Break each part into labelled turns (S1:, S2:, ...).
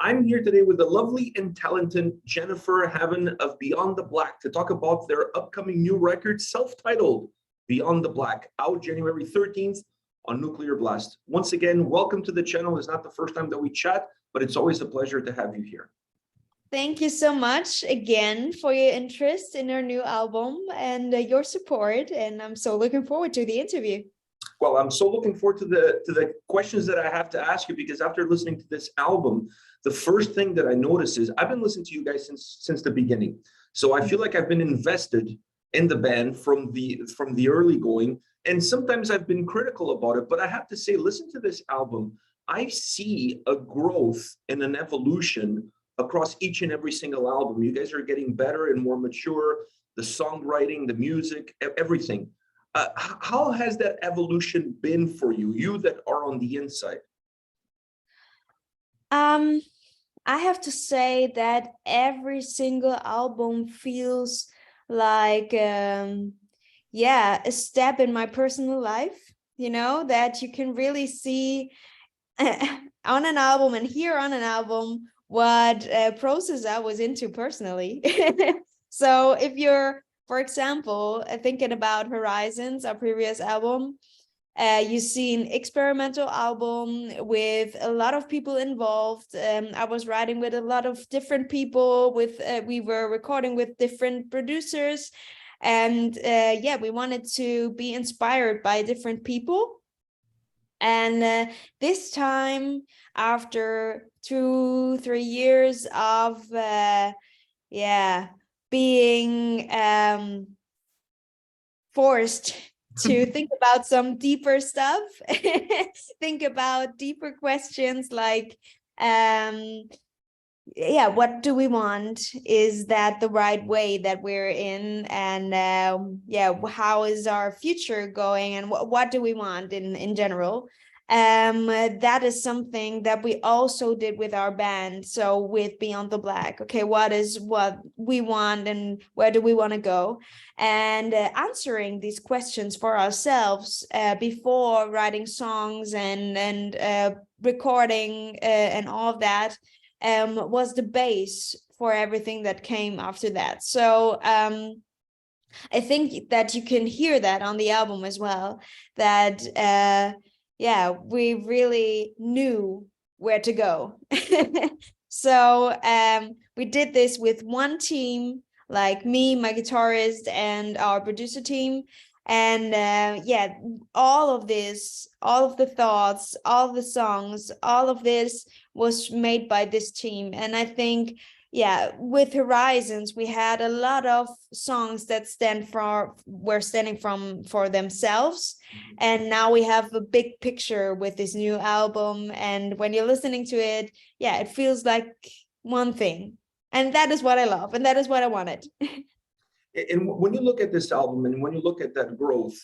S1: I'm here today with the lovely and talented Jennifer Haben of Beyond the Black to talk about their upcoming new record, self-titled Beyond the Black, out January 13th on Nuclear Blast. Once again, welcome to the channel. It's not the first time that we chat, but it's always a pleasure to have you here.
S2: Thank you so much again for your interest in our new album and your support. And I'm so looking forward to the interview.
S1: Well, I'm so looking forward to the questions that I have to ask you, because after listening to this album, the first thing that I notice is I've been listening to you guys since the beginning. So I feel like I've been invested in the band from the early going, and sometimes I've been critical about it, but I have to say, listen to this album. I see a growth and an evolution across each and every single album. You guys are getting better and more mature, the songwriting, the music, everything. How has that evolution been for you, you that are on the inside?
S2: I have to say that every single album feels like, yeah, a step in my personal life, you know, that you can really see on an album and hear on an album what process I was into personally. So if you're, for example, thinking about Horizons, our previous album, you see an experimental album with a lot of people involved. I was writing with a lot of different people. We were recording with different producers, and yeah, we wanted to be inspired by different people. And this time, after 2-3 years of yeah, being forced to think about some deeper stuff, think about deeper questions like, yeah, what do we want? Is that the right way that we're in? And yeah, how is our future going? And what do we want in general? That is something that we also did with our band. So with Beyond the Black, okay, what we want and where do we want to go? And answering these questions for ourselves before writing songs and recording and all of that was the base for everything that came after that. So I think that you can hear that on the album as well, that yeah, we really knew where to go. So we did this with one team, like me, my guitarist, and our producer team. And yeah, all of this, all of the thoughts, all of the songs, all of this was made by this team. And I think, yeah, with Horizons, we had a lot of songs that were standing for themselves. And now we have a big picture with this new album. And when you're listening to it, yeah, it feels like one thing. And that is what I love. And that is what I wanted.
S1: And when you look at this album and when you look at that growth,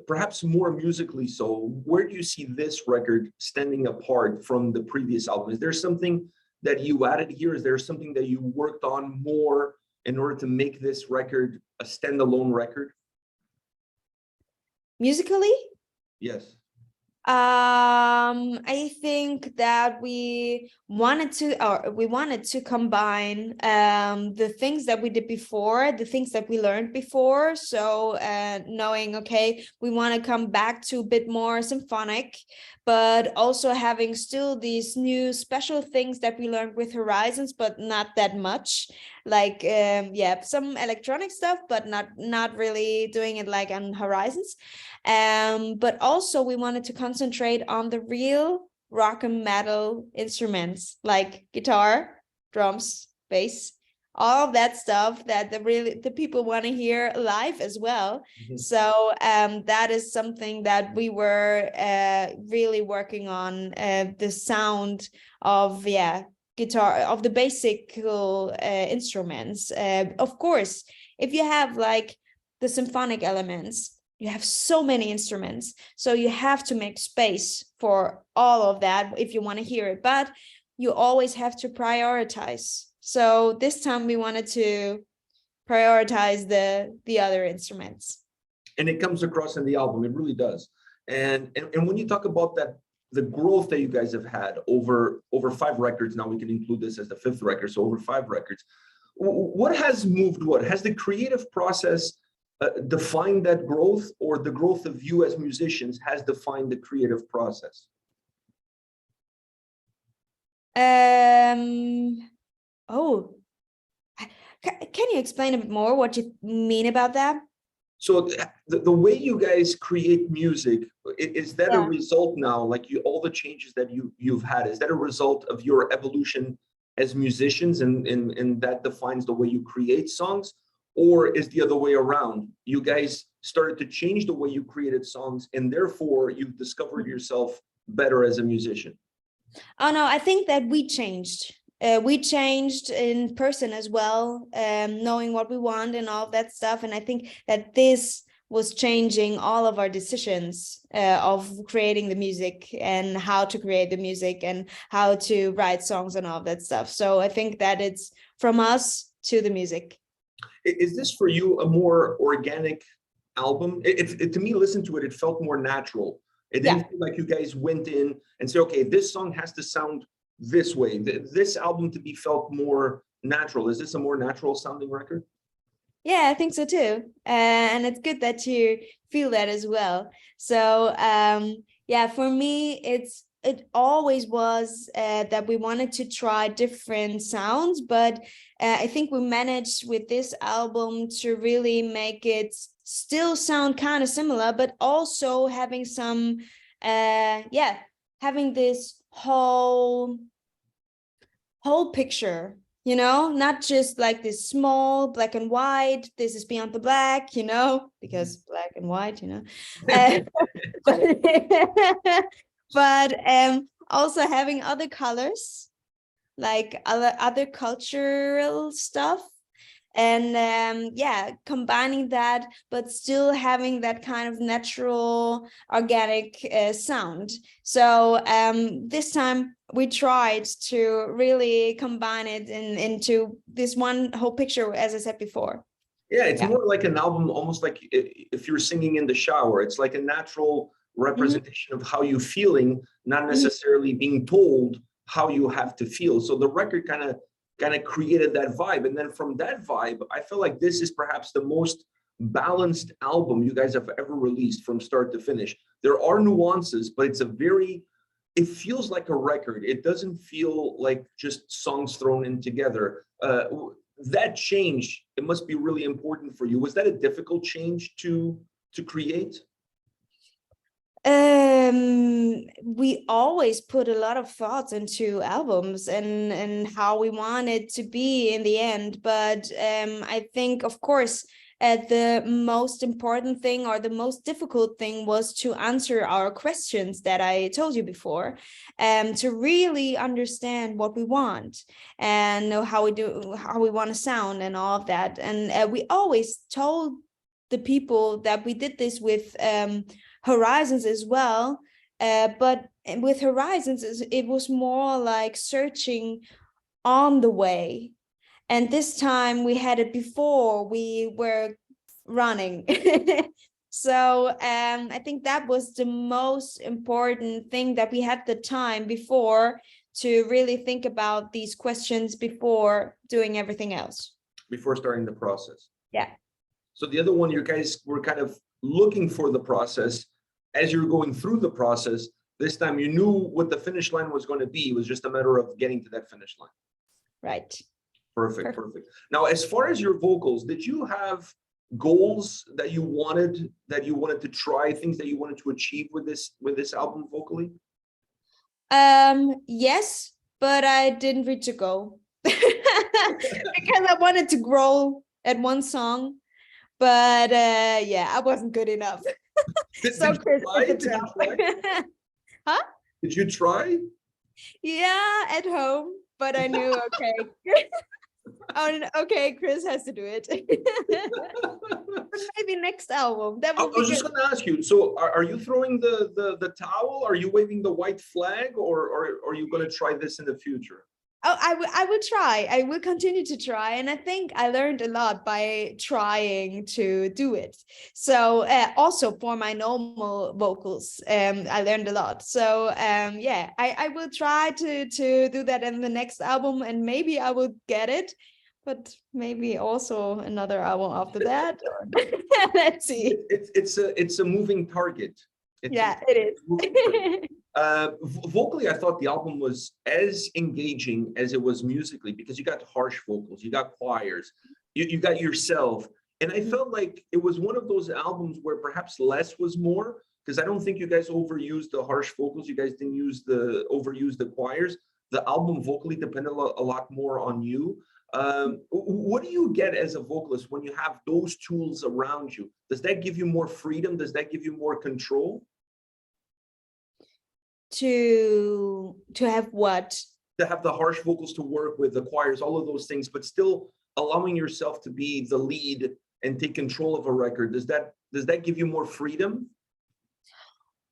S1: perhaps more musically so, where do you see this record standing apart from the previous album? Is there something that you added here? Is there something that you worked on more in order to make this record a standalone record?
S2: Musically?
S1: Yes.
S2: I think that we wanted to combine the things that we did before, the things that we learned before. So knowing, okay, we want to come back to a bit more symphonic, but also having still these new special things that we learned with Horizons, but not that much. Like yeah, some electronic stuff, but not really doing it like on Horizons. But also we wanted to concentrate on the real rock and metal instruments like guitar, drums, bass, all of that stuff that the people want to hear live as well. Mm-hmm. So that is something that we were really working on, the sound of, yeah, guitar, of the basic instruments. Of course, if you have like the symphonic elements, you have so many instruments, so you have to make space for all of that if you want to hear it, but you always have to prioritize. So this time we wanted to prioritize the other instruments.
S1: And it comes across in the album, it really does. And when you talk about that, the growth that you guys have had over 5 records. Now we can include this as the 5th record, so over 5 records. What has moved what? Has the creative process defined that growth, or the growth of you as musicians has defined the creative process?
S2: Oh, can you explain a bit more what you mean about that?
S1: So the way you guys create music, is that a
S2: Yeah.
S1: result now, like all the changes that you've had, is that a result of your evolution as musicians, and that defines the way you create songs? Or is the other way around? You guys started to change the way you created songs, and therefore you've discovered yourself better as a musician?
S2: Oh no, I think that we changed. We changed in person as well, knowing what we want and all of that stuff. And I think that this was changing all of our decisions of creating the music and how to create the music and how to write songs and all of that stuff. So I think that it's from us to the music.
S1: Is this for you a more organic album? To me, listen to it, it felt more natural. It didn't feel like you guys went in and said, okay, this song has to sound this way. This album to be felt more natural. Is this a more natural sounding record?
S2: Yeah, I think so too. And it's good that you feel that as well. So yeah, for me, it always was that we wanted to try different sounds, but I think we managed with this album to really make it still sound kind of similar, but also having some having this whole picture, not just like this small black and white, this is beyond the black, because black and white, but also having other colors, like other cultural stuff, and combining that, but still having that kind of natural organic sound. So this time we tried to really combine it into this one whole picture, as I said before.
S1: Yeah, it's more like an album, almost like if you're singing in the shower. It's like a natural representation of how you're feeling, not necessarily being told how you have to feel. So the record kind of created that vibe. And then from that vibe, I feel like this is perhaps the most balanced album you guys have ever released from start to finish. There are nuances, but it feels like a record. It doesn't feel like just songs thrown in together. That change, it must be really important for you. Was that a difficult change to create?
S2: We always put a lot of thoughts into albums and how we want it to be in the end, but I think, of course, the most important thing, or the most difficult thing, was to answer our questions that I told you before, to really understand what we want and know how we want to sound and all of that. And we always told the people that we did this with Horizons as well, but with Horizons it was more like searching on the way, and this time we had it before we were running. So I think that was the most important thing, that we had the time before to really think about these questions before doing everything else,
S1: Before starting the process.
S2: Yeah.
S1: So the other one, you guys were kind of looking for the process. As you're going through the process, this time you knew what the finish line was going to be. It was just a matter of getting to that finish line.
S2: Right.
S1: Perfect. Now, as far as your vocals, did you have goals that you wanted to try, things that you wanted to achieve with this album vocally?
S2: Yes, but I didn't reach a goal because I wanted to grow at one song, but I wasn't good enough. So Chris, huh?
S1: Did you try?
S2: Yeah, at home, but I knew, okay. Oh, okay, Chris has to do it. Maybe next album. That
S1: I
S2: would be
S1: was just
S2: good.
S1: going to ask you, so are you throwing the towel? Are you waving the white flag, or are you going to try this in the future?
S2: Oh, I will try. I will continue to try. And I think I learned a lot by trying to do it. So also for my normal vocals, I learned a lot. So yeah, I will try to do that in the next album, and maybe I will get it, but maybe also another album after that. Let's see.
S1: It's a moving target.
S2: Yeah, it
S1: Moving target.
S2: is.
S1: Vocally, I thought the album was as engaging as it was musically, because you got harsh vocals, you got choirs, you got yourself. And I felt like it was one of those albums where perhaps less was more, because I don't think you guys overused the harsh vocals. You guys didn't overuse the choirs. The album vocally depended a lot more on you. What do you get as a vocalist when you have those tools around you? Does that give you more freedom? Does that give you more control?
S2: To have what?
S1: To have the harsh vocals to work with, the choirs, all of those things, but still allowing yourself to be the lead and take control of a record. Does that give you more freedom?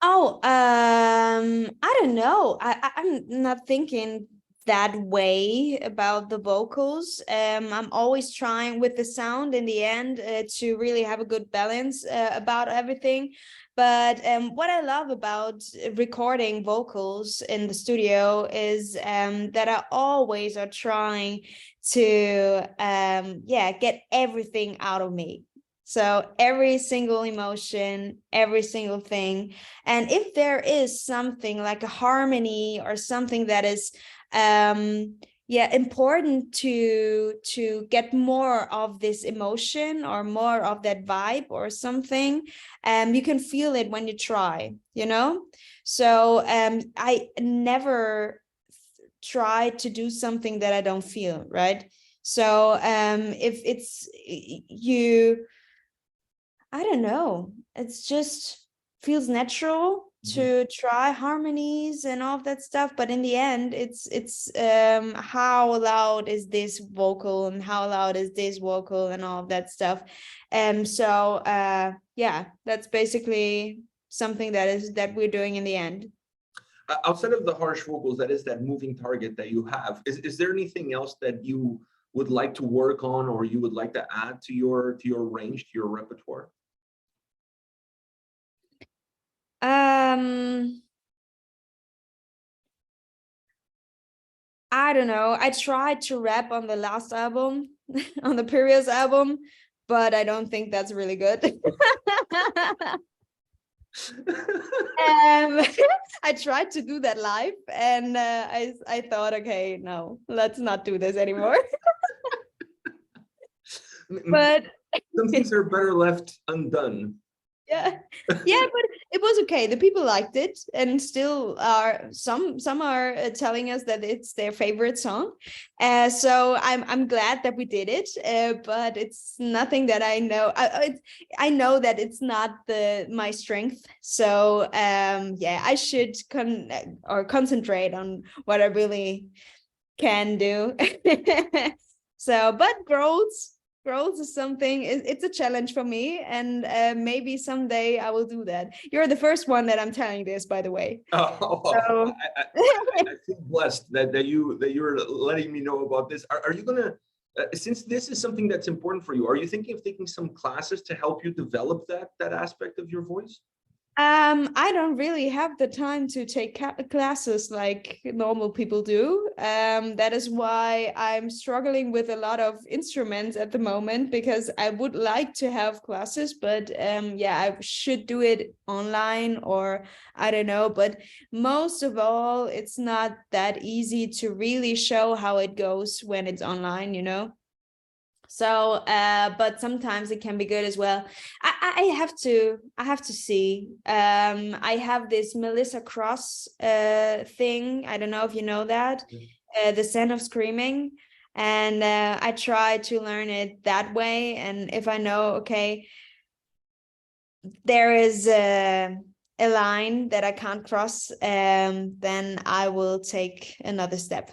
S2: Oh, I don't know. I'm not thinking that way about the vocals. I'm always trying with the sound in the end to really have a good balance about everything. But what I love about recording vocals in the studio is that I always are trying to yeah, get everything out of me. So every single emotion, every single thing. And if there is something like a harmony or something that is yeah, important to get more of this emotion or more of that vibe or something, you can feel it when you try, you know. So I never try to do something that I don't feel, right? So if it's you, I don't know, it's just feels natural to try harmonies and all of that stuff, but in the end it's how loud is this vocal and how loud is this vocal and all of that stuff. So yeah, that's basically something that we're doing in the end.
S1: Outside of the harsh vocals, that is that moving target that you have, is there anything else that you would like to work on, or you would like to add to your range, to your repertoire?
S2: I don't know. I tried to rap on the last album, on the previous album, but I don't think that's really good. I tried to do that live, and I thought, okay, no, let's not do this anymore. But
S1: some things are better left undone.
S2: yeah, yeah, but it was okay. The people liked it, and still are some are telling us that it's their favorite song. So I'm glad that we did it, but it's nothing that I know. I know that it's not my strength. So yeah, I should concentrate on what I really can do. So, but growth is something, it's a challenge for me, and maybe someday I will do that. You're the first one that I'm telling this, by the way.
S1: Oh,
S2: So
S1: I feel blessed that you're letting me know about this. Are you gonna, since this is something that's important for you, are you thinking of taking some classes to help you develop that aspect of your voice?
S2: I don't really have the time to take classes like normal people do. That is why I'm struggling with a lot of instruments at the moment, because I would like to have classes, but yeah, I should do it online, or I don't know. But most of all, it's not that easy to really show how it goes when it's online, you know? So but sometimes it can be good as well. I have to see. I have this Melissa Cross thing. I don't know if you know that. The Scent of Screaming, and I try to learn it that way. And if I know, okay, there is a line that I can't cross, then I will take another step.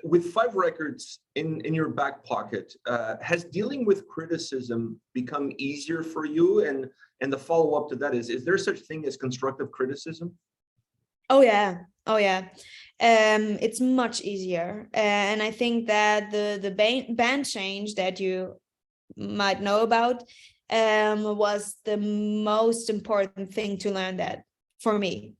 S1: With 5 records in your back pocket, has dealing with criticism become easier for you? And the follow-up to that is there such thing as constructive criticism?
S2: Oh yeah, Oh yeah. It's much easier. And I think that the band change that you might know about was the most important thing to learn that for me.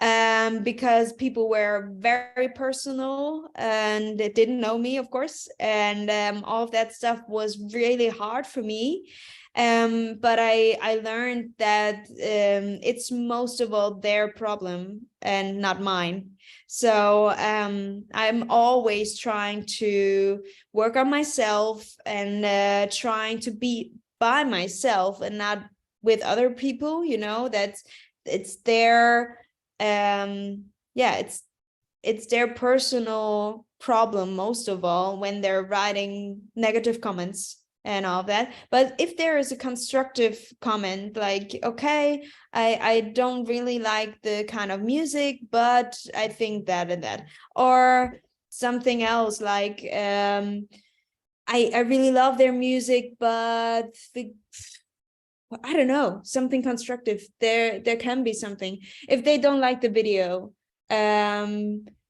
S2: Because people were very personal and they didn't know me, of course, and all of that stuff was really hard for me. But I learned that it's most of all their problem and not mine. So I'm always trying to work on myself and trying to be by myself and not with other people, you know, that's it's their yeah, it's their personal problem most of all when they're writing negative comments and all of that. But if there is a constructive comment like, okay, I don't really like the kind of music, but I think that and that, or something else like I really love their music, but I don't know, something constructive. There can be something. If they don't like the video,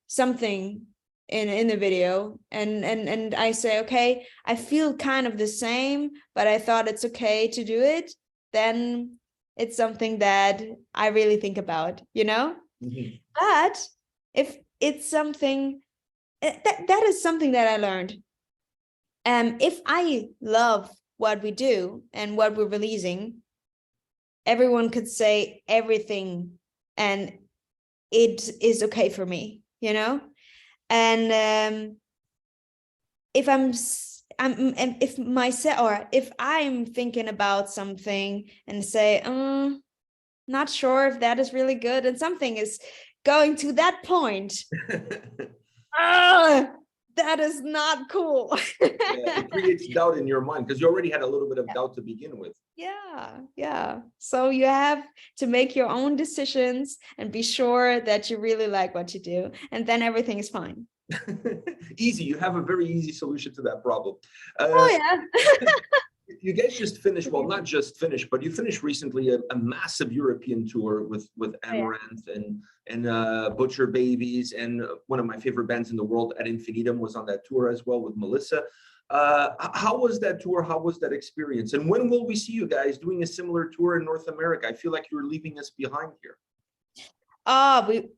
S2: something in the video, and I say, okay, I feel kind of the same, but I thought it's okay to do it, then it's something that I really think about, you know?
S1: Mhm.
S2: But if it's something that is something that I learned. If I love what we do and what we're releasing, everyone could say everything and it is okay for me, you know? And if and if myself, or if I'm thinking about something and say, not sure if that is really good, and something is going to that point, that is not cool.
S1: Yeah, it creates doubt in your mind because you already had a little bit of doubt to begin with.
S2: Yeah. So you have to make your own decisions and be sure that you really like what you do, and then everything is fine.
S1: Easy. You have a very easy solution to that problem. Uh,
S2: Oh yeah.
S1: you guys just finished, well, not just finished, but you finished recently a massive European tour with
S2: Oh, yeah.
S1: Amaranth and Butcher Babies, and one of my favorite bands in the world, Ad Infinitum, was on that tour as well with Melissa. How was that tour? How was that experience? And when will we see you guys doing a similar tour in North America? I feel like you're leaving us behind here.
S2: We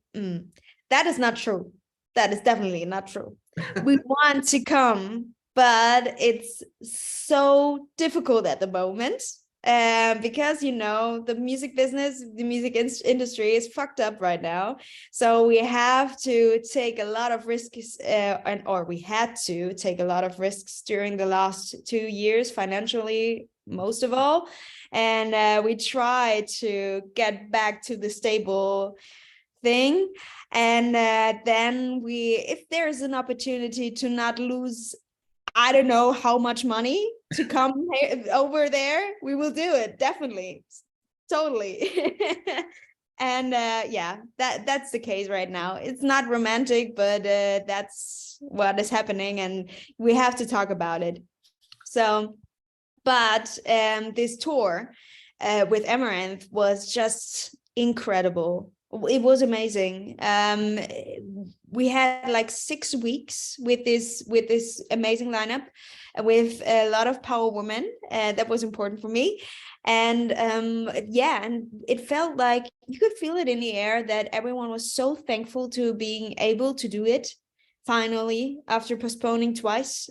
S2: that is not true. That is definitely not true. We want to come, but it's so difficult at the moment. Because you know the music business, the music industry is fucked up right now, so we have to take a lot of risks, or we had to take a lot of risks during the last 2 years financially, most of all, and we try to get back to the stable thing. And then if there's an opportunity to not lose, I don't know how much money to come over there, we will do it, definitely, totally. And yeah, that's the case right now. It's not romantic, but that's what is happening, and we have to talk about it. So, but this tour with Amaranth was just incredible. It was amazing. We had like 6 weeks with this amazing lineup, with a lot of power women. That was important for me. And yeah, and it felt like you could feel it in the air that everyone was so thankful to being able to do it finally after postponing twice.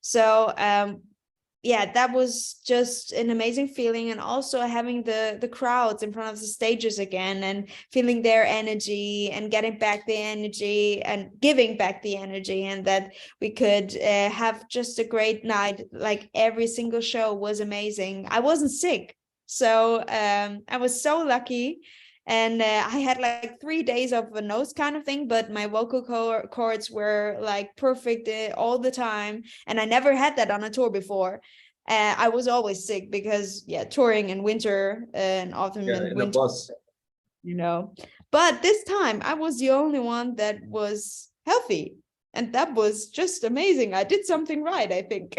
S2: So yeah, that was just an amazing feeling, and also having the crowds in front of the stages again and feeling their energy and getting back the energy and giving back the energy, and that we could have just a great night. Like every single show was amazing. I wasn't sick, so I was so lucky. And I had like 3 days of a nose kind of thing, but my vocal cords were like perfect all the time, and I never had that on a tour before. I was always sick because yeah, touring in winter and autumn
S1: Yeah,
S2: and
S1: in a
S2: winter,
S1: bus.
S2: you know. But this time I was the only one that was healthy, and that was just amazing. I did something right, I think.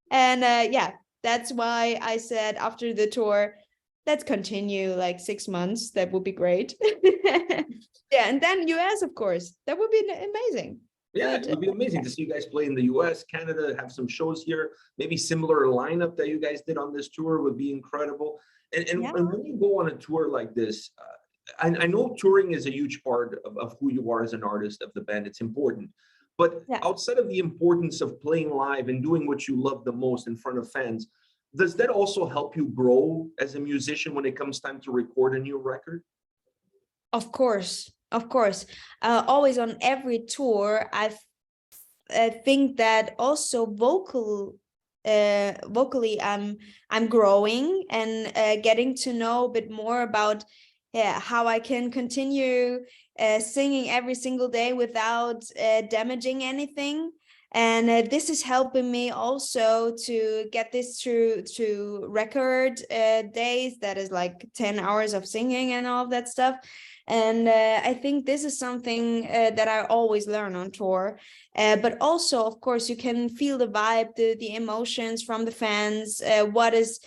S2: And yeah, that's why I said after the tour, let's continue like 6 months. That would be great. Yeah, and then US, of course, that would be amazing.
S1: Yeah,
S2: But
S1: it would be amazing to see you guys play in the US, Canada, have some shows here, maybe similar lineup that you guys did on this tour would be incredible.
S2: yeah,
S1: And when you go on a tour like this, I know touring is a huge part of who you are as an artist of the band. It's important. But
S2: yeah.
S1: outside of the importance of playing live and doing what you love the most in front of fans, does that also help you grow as a musician when it comes time to record a new record?
S2: Of course, of course. Always on every tour, I think that also vocally, I'm growing and getting to know a bit more about, yeah, how I can continue singing every single day without damaging anything. And this is helping me also to get this through to record days. That is like 10 hours of singing and all of that stuff. And I think this is something that I always learn on tour. But also, of course, you can feel the vibe, the emotions from the fans, what is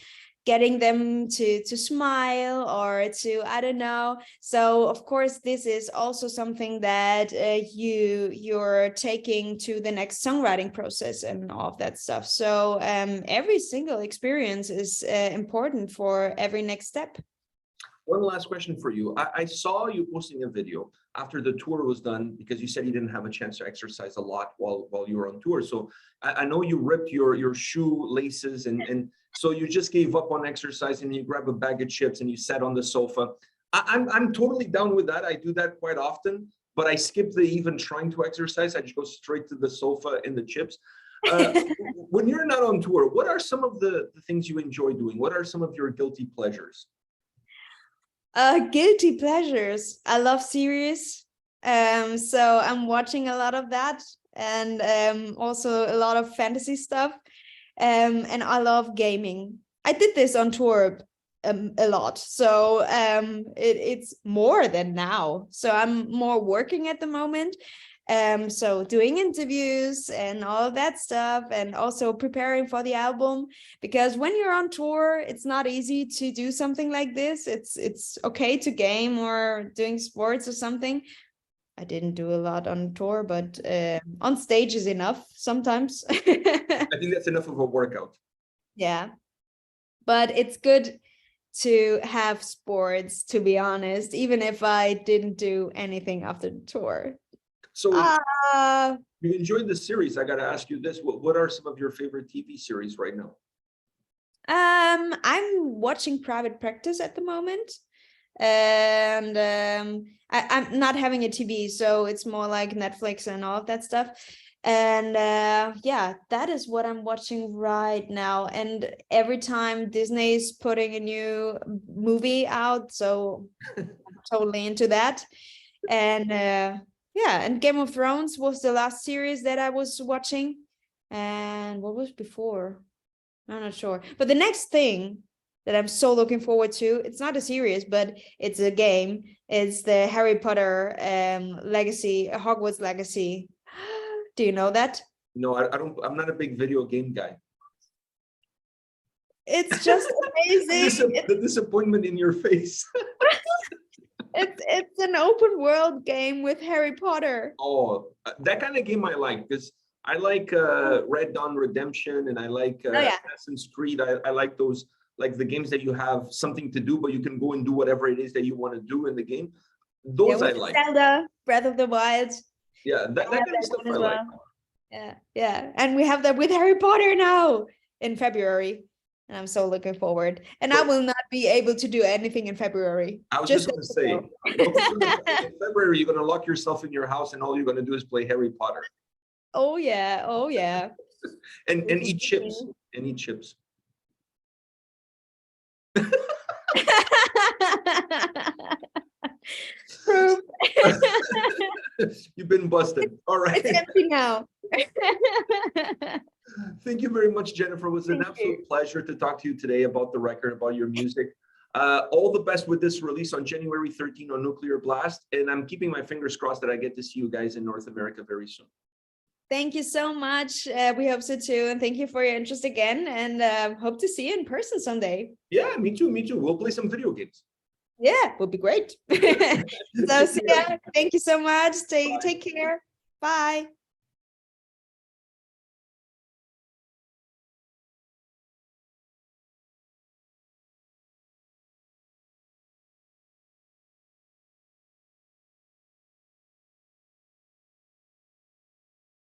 S2: getting them to smile or to, I don't know. So of course this is also something that you're taking to the next songwriting process and all of that stuff. So every single experience is important for every next step.
S1: One last question for you. I saw you posting a video after the tour was done because you said you didn't have a chance to exercise a lot while you were on tour. So I know you ripped your shoe laces and so you just gave up on exercise and you grab a bag of chips and you sat on the sofa. I'm totally down with that. I do that quite often, but I skip the even trying to exercise. I just go straight to the sofa and the chips. When you're not on tour, what are some of the things you enjoy doing? What are some of your guilty pleasures?
S2: Guilty pleasures. I love series. So I'm watching a lot of that, and also a lot of fantasy stuff. And I love gaming. I did this on tour a lot. So it's more than now. So I'm more working at the moment. So doing interviews and all of that stuff, and also preparing for the album, because when you're on tour, it's not easy to do something like this. It's okay to game or doing sports or something. I didn't do a lot on tour, but on stage is enough sometimes.
S1: I think that's enough of a workout.
S2: Yeah, but it's good to have sports, to be honest, even if I didn't do anything after the tour.
S1: So
S2: Uh,
S1: you enjoyed the series. I got to ask you this. What are some of your favorite TV series right now?
S2: I'm watching Private Practice at the moment. And I'm not having a TV, so it's more like Netflix and all of that stuff. And yeah, that is what I'm watching right now. And every time Disney's putting a new movie out, so I'm totally into that. And yeah, and Game of Thrones was the last series that I was watching. And what was before? I'm not sure. But the next thing that I'm so looking forward to, it's not a series, but it's a game. It's the Harry Potter Legacy, Hogwarts Legacy. Do you know that?
S1: No, I don't. I'm not a big video game guy.
S2: It's just amazing.
S1: The disappointment in your face.
S2: It's an open world game with Harry Potter.
S1: Oh, that kind of game I like because I like Red Dawn Redemption and I like
S2: Oh yeah.
S1: Assassin's Creed. I like those, like the games that you have something to do, but you can go and do whatever it is that you want to do in the game. Those I like.
S2: Zelda, Breath of the Wild.
S1: Yeah, that kind of stuff I like.
S2: Yeah, yeah. And we have that with Harry Potter now in February. And I'm so looking forward. And I will not be able to do anything in February.
S1: I was just going to say, in February, you're going to lock yourself in your house and all you're going to do is play Harry Potter.
S2: Oh, yeah. Oh, yeah.
S1: and eat chips. And eat chips.
S2: Proof.
S1: You've been busted. All right.
S2: It's empty now.
S1: Thank you very much, Jennifer. It was an absolute pleasure to talk to you today about the record, about your music. All the best with this release on January 13 on Nuclear Blast. And I'm keeping my fingers crossed that I get to see you guys in North America very soon.
S2: Thank you so much. We hope so too. And thank you for your interest again. And hope to see you in person someday.
S1: Yeah, me too. Me too. We'll play some video games.
S2: Yeah, would be great. So, see ya. Thank you so much. Take care. Bye.